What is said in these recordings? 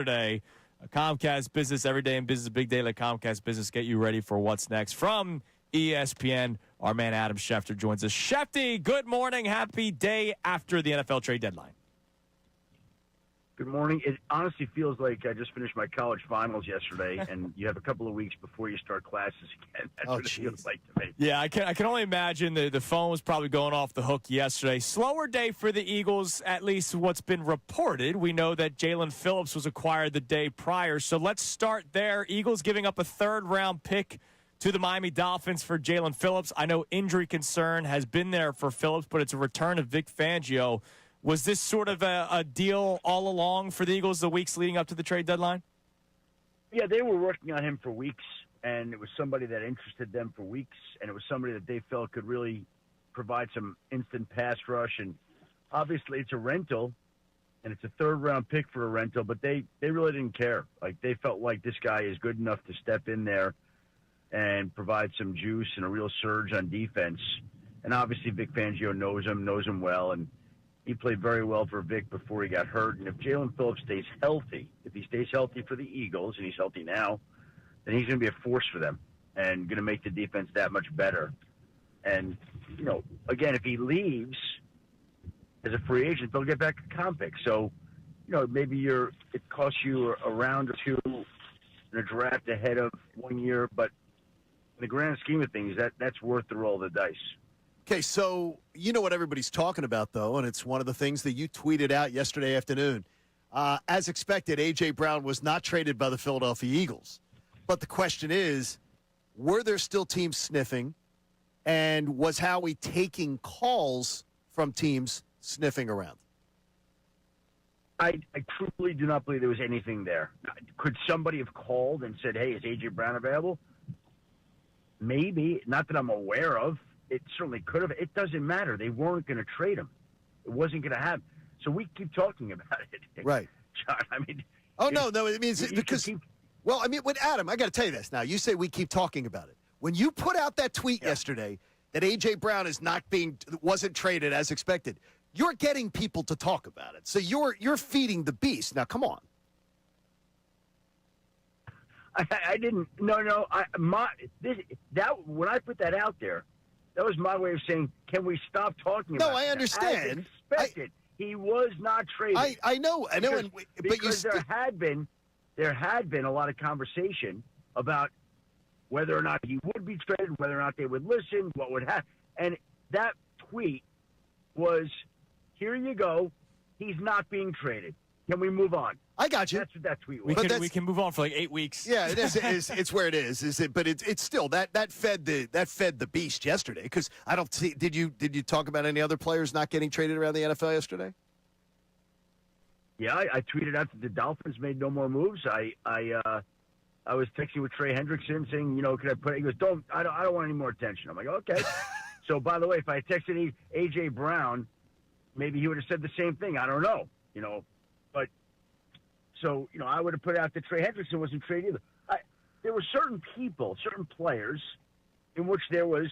Saturday. Comcast Business, every day in business, big day like Comcast Business. Get you ready for what's next. From ESPN, our man Adam Schefter joins us. Shefty, good morning. Happy day after the NFL trade deadline. Good morning. It honestly feels like I just finished my college finals yesterday, and you have a couple of weeks before you start classes again. That's what it feels like to me. Yeah, I can only imagine the phone was probably going off the hook yesterday. Slower day for the Eagles, at least what's been reported. We know that Jalen Phillips was acquired the day prior, so let's start there. Eagles giving up a third-round pick to the Miami Dolphins for Jalen Phillips. I know injury concern has been there for Phillips, but it's a return of Vic Fangio. Was this sort of a deal all along for the Eagles the weeks leading up to the trade deadline? Yeah, they were working on him for weeks, and it was somebody that interested them for weeks, and it was somebody that they felt could really provide some instant pass rush. And obviously it's a rental, and it's a third-round pick for a rental, but they really didn't care. Like, they felt like this guy is good enough to step in there and provide some juice and a real surge on defense. And obviously Vic Fangio knows him well, and he played very well for Vic before he got hurt. And if Jalen Phillips stays healthy, if he stays healthy for the Eagles, and he's healthy now, then he's going to be a force for them and going to make the defense that much better. And, again, if he leaves as a free agent, they'll get back a comp pick. So, maybe it costs you a round or two in a draft ahead of 1 year, but in the grand scheme of things, that's worth the roll of the dice. Okay, so you know what everybody's talking about, though, and it's one of the things that you tweeted out yesterday afternoon. As expected, A.J. Brown was not traded by the Philadelphia Eagles. But the question is, were there still teams sniffing, and was Howie taking calls from teams sniffing around? I truly do not believe there was anything there. Could somebody have called and said, hey, is A.J. Brown available? Maybe. Not that I'm aware of. It certainly could have. It doesn't matter. They weren't going to trade him. It wasn't going to happen. So we keep talking about it. Right. John, I mean. Oh, no. It means because, with Adam, I got to tell you this now. You say we keep talking about it. When you put out that tweet yesterday that A.J. Brown wasn't traded as expected, you're getting people to talk about it. So you're feeding the beast. Now, come on. I didn't. No. When I put that out there, that was my way of saying, can we stop talking about it? No, I understand. As expected, he was not traded. I know. Because there had been a lot of conversation about whether or not he would be traded, whether or not they would listen, what would happen. And that tweet was, here you go, he's not being traded. Can we move on? I got you. That's what that tweet was. We can move on for like 8 weeks. Yeah, it is. It's where it is. But it's still that fed the beast yesterday. Because I don't see. Did you talk about any other players not getting traded around the NFL yesterday? Yeah, I tweeted out that the Dolphins made no more moves. I was texting with Trey Hendrickson saying, could I put? He goes, I don't want any more attention. I'm like, okay. So by the way, if I texted A.J. Brown, maybe he would have said the same thing. I don't know. But so, I would have put out that Trey Hendrickson wasn't traded either. There were certain people, certain players, in which there was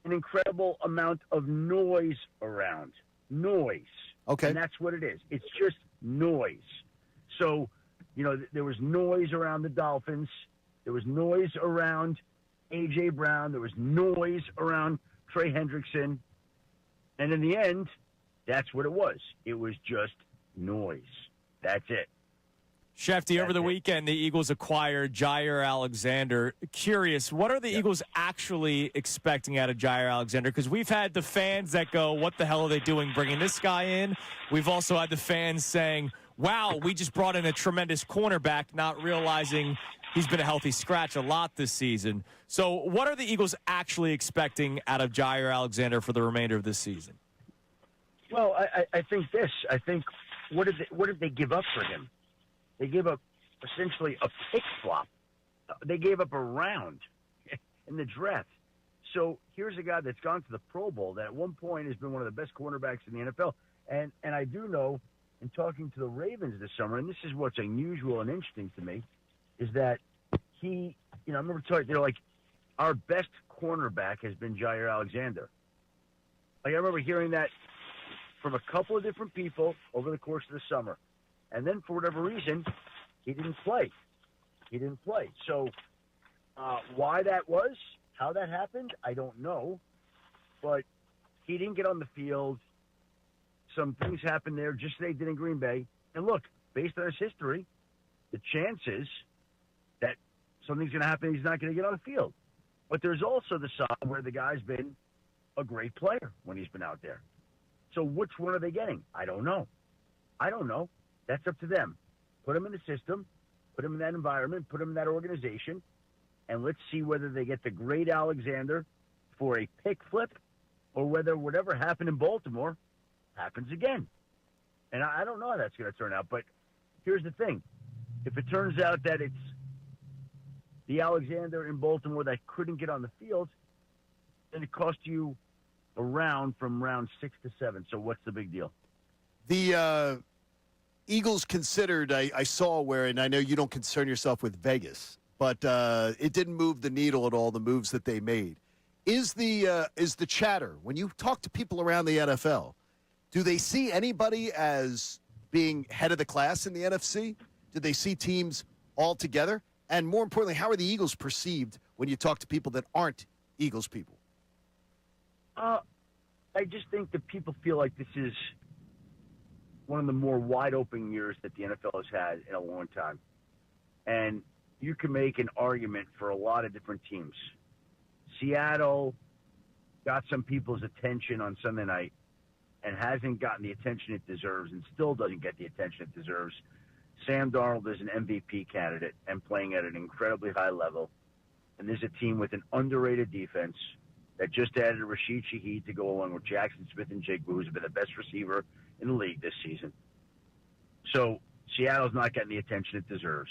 an incredible amount of noise around. Noise. Okay. And that's what it is. It's just noise. So, there was noise around the Dolphins. There was noise around A.J. Brown. There was noise around Trey Hendrickson. And in the end, that's what it was. It was just noise. That's it. Shefty, over the weekend, the Eagles acquired Jair Alexander. Curious, what are the Eagles actually expecting out of Jair Alexander? Because we've had the fans that go, what the hell are they doing bringing this guy in? We've also had the fans saying, wow, we just brought in a tremendous cornerback, not realizing he's been a healthy scratch a lot this season. So what are the Eagles actually expecting out of Jair Alexander for the remainder of this season? Well, I think this. I think what did they give up for him? They gave up essentially a pick flop. They gave up a round in the draft. So here's a guy that's gone to the Pro Bowl that at one point has been one of the best cornerbacks in the NFL. And I do know, in talking to the Ravens this summer, and this is what's unusual and interesting to me, is that he, I remember talking, they're like, our best cornerback has been Jair Alexander. Like, I remember hearing that from a couple of different people over the course of the summer. And then for whatever reason, he didn't play. So why that was, how that happened, I don't know. But he didn't get on the field. Some things happened there just as they did in Green Bay. And look, based on his history, the chances that something's going to happen, he's not going to get on the field. But there's also the side where the guy's been a great player when he's been out there. So which one are they getting? I don't know. That's up to them. Put him in the system, put him in that environment, put him in that organization, and let's see whether they get the great Alexander for a pick flip or whether whatever happened in Baltimore happens again. And I don't know how that's going to turn out. But here's the thing. If it turns out that it's the Alexander in Baltimore that couldn't get on the field, then it cost you a round from round 6 to 7. So what's the big deal? The Eagles considered, I saw where, and I know you don't concern yourself with Vegas, but it didn't move the needle at all, the moves that they made. Is the chatter, when you talk to people around the NFL, do they see anybody as being head of the class in the NFC? Do they see teams all together? And more importantly, how are the Eagles perceived when you talk to people that aren't Eagles people? I just think that people feel like this is one of the more wide-open years that the NFL has had in a long time. And you can make an argument for a lot of different teams. Seattle got some people's attention on Sunday night and hasn't gotten the attention it deserves and still doesn't get the attention it deserves. Sam Darnold is an MVP candidate and playing at an incredibly high level. And there's a team with an underrated defense that just added Rashid Shaheed to go along with Jackson Smith and Jigba, who's been the best receiver in the league this season. So Seattle's not getting the attention it deserves.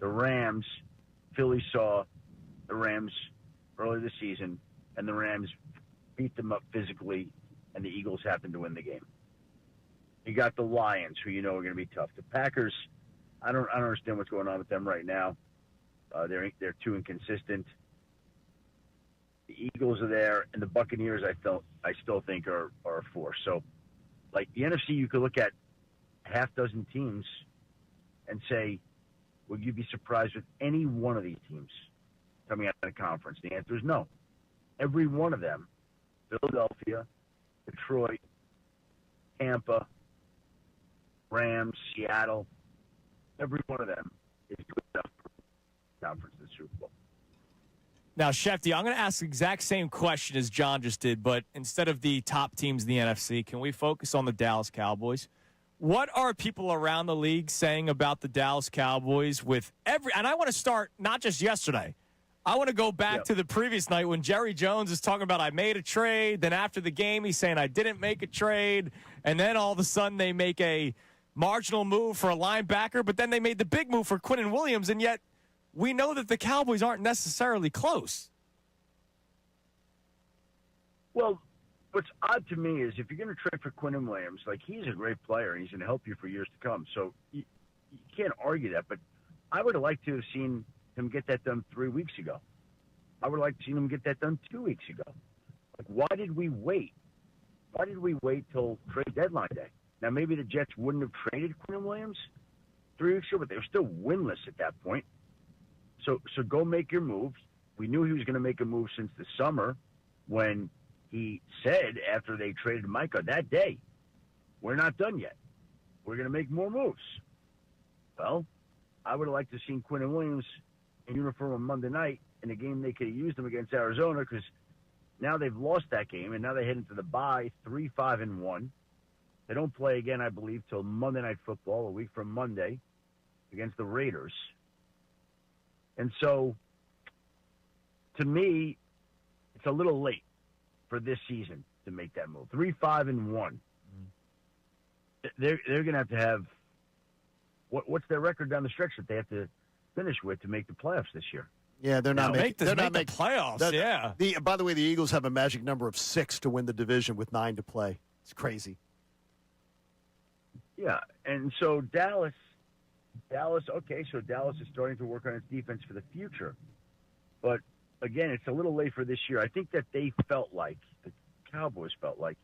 The Rams, Philly saw the Rams earlier this season, and the Rams beat them up physically, and the Eagles happened to win the game. You got the Lions, who you know are going to be tough. The Packers, I don't understand what's going on with them right now. They're too inconsistent. The Eagles are there, and the Buccaneers I still think are a force. So, like the NFC, you could look at a half dozen teams and say, would you be surprised with any one of these teams coming out of the conference? The answer is no. Every one of them, Philadelphia, Detroit, Tampa, Rams, Seattle, every one of them is good enough for the conference in the Super Bowl. Now, Schefter, I'm going to ask the exact same question as John just did, but instead of the top teams in the NFC, can we focus on the Dallas Cowboys? What are people around the league saying about the Dallas Cowboys with and I want to start not just yesterday. I want to go back to the previous night when Jerry Jones is talking about I made a trade. Then after the game, he's saying I didn't make a trade. And then all of a sudden they make a marginal move for a linebacker, but then they made the big move for Quinnen Williams, and yet we know that the Cowboys aren't necessarily close. Well, what's odd to me is if you're going to trade for Quinnen Williams, like he's a great player and he's going to help you for years to come. So you can't argue that. But I would have liked to have seen him get that done 3 weeks ago. I would have liked to see him get that done 2 weeks ago. Like, why did we wait? Why did we wait till trade deadline day? Now, maybe the Jets wouldn't have traded Quinnen Williams 3 weeks ago, but they were still winless at that point. So go make your moves. We knew he was going to make a move since the summer when he said after they traded Micah that day, we're not done yet. We're going to make more moves. Well, I would have liked to have seen Quinnen Williams in uniform on Monday night in a game they could have used him against Arizona because now they've lost that game, and now they head into the bye 3-5-1. They don't play again, I believe, till Monday Night Football, a week from Monday, against the Raiders. And so, to me, it's a little late for this season to make that move. 3-5-1. They're going to have what's their record down the stretch that they have to finish with to make the playoffs this year? Yeah, they're not making the playoffs. Yeah. By the way, the Eagles have a magic number of 6 to win the division with 9 to play. It's crazy. Yeah, and so Dallas, okay, so Dallas is starting to work on its defense for the future. But, again, it's a little late for this year. I think that the Cowboys felt like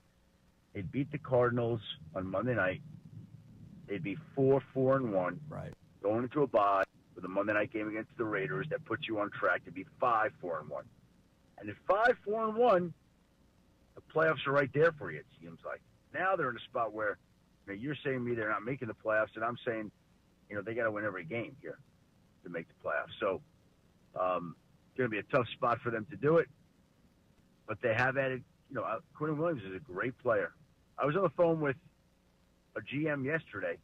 they beat the Cardinals on Monday night. they'd be 4-4-1. Right. Going into a bye with a Monday night game against the Raiders that puts you on track to be 5-4-1. And at 5-4-1, the playoffs are right there for you, it seems like. Now they're in a spot where you're saying to me they're not making the playoffs, and I'm saying, they got to win every game here to make the playoffs. So it's going to be a tough spot for them to do it. But they have added, Quinn Williams is a great player. I was on the phone with a GM yesterday,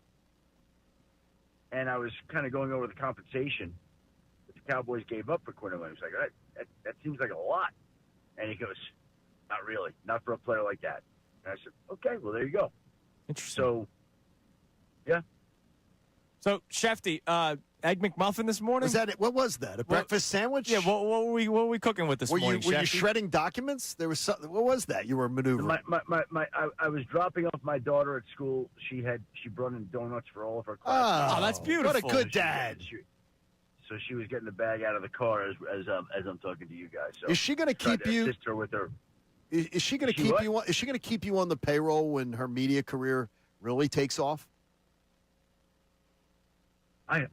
and I was kind of going over the compensation that the Cowboys gave up for Quinn Williams. Like, that seems like a lot. And he goes, not really, not for a player like that. And I said, okay, well, there you go. Interesting. So, yeah. So, Schefter, Egg McMuffin this morning? Was that it? What was that? A breakfast sandwich? Yeah, what were we cooking with this morning, Were you Schefter? shredding documents? There was something. What was that you were maneuvering? I was dropping off my daughter at school. She brought in donuts for all of her classes. Oh, that's beautiful. What a good dad. So she was getting the bag out of the car as I'm talking to you guys. So is she going to keep you? Assist her with her. Is she going to keep you? Is she going to keep you on the payroll when her media career really takes off? I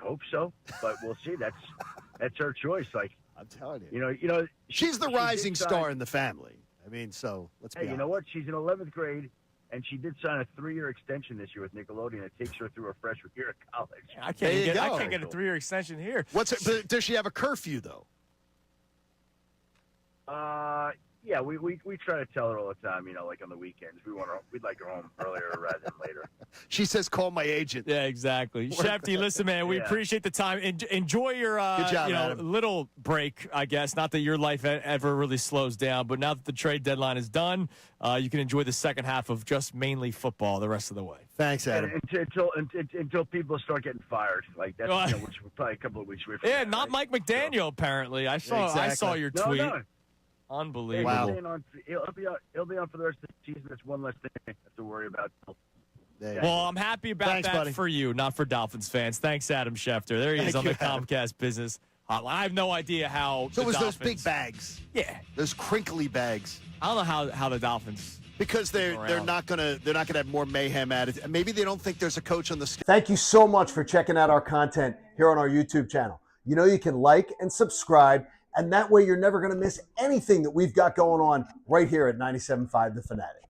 hope so, but we'll see. That's her choice. Like I'm telling you, she's the rising star in the family. I mean, so let's be honest. You know what? She's in 11th grade, and she did sign a 3-year extension this year with Nickelodeon. It takes her through her freshman year of college. I can't get a 3-year extension here. But does she have a curfew though? Yeah, we try to tell her all the time, like on the weekends. We'd like her home earlier rather than later. She says, call my agent. Yeah, exactly. Schefter, listen, man, we appreciate the time. Enjoy your Good job, little break, I guess. Not that your life ever really slows down, but now that the trade deadline is done, you can enjoy the second half of just mainly football the rest of the way. Thanks, Adam. Until people start getting fired. Like that's which we're probably a couple of weeks away from. Yeah, not Mike McDaniel, apparently. I saw your tweet. No. Unbelievable. Wow. He'll be on for the rest of the season. That's one less thing I have to worry about. Well, I'm happy about that buddy. for you, not for Dolphins fans. Thanks, Adam Schefter. There he is on the Comcast Business Hotline. I have no idea how. So it was Dolphins, those big bags. Yeah, those crinkly bags. I don't know how the Dolphins. Because they're not gonna have more mayhem at it. Maybe they don't think there's a coach on the schedule. Thank you so much for checking out our content here on our YouTube channel. You can like and subscribe, and that way you're never going to miss anything that we've got going on right here at 97.5 The Fanatic.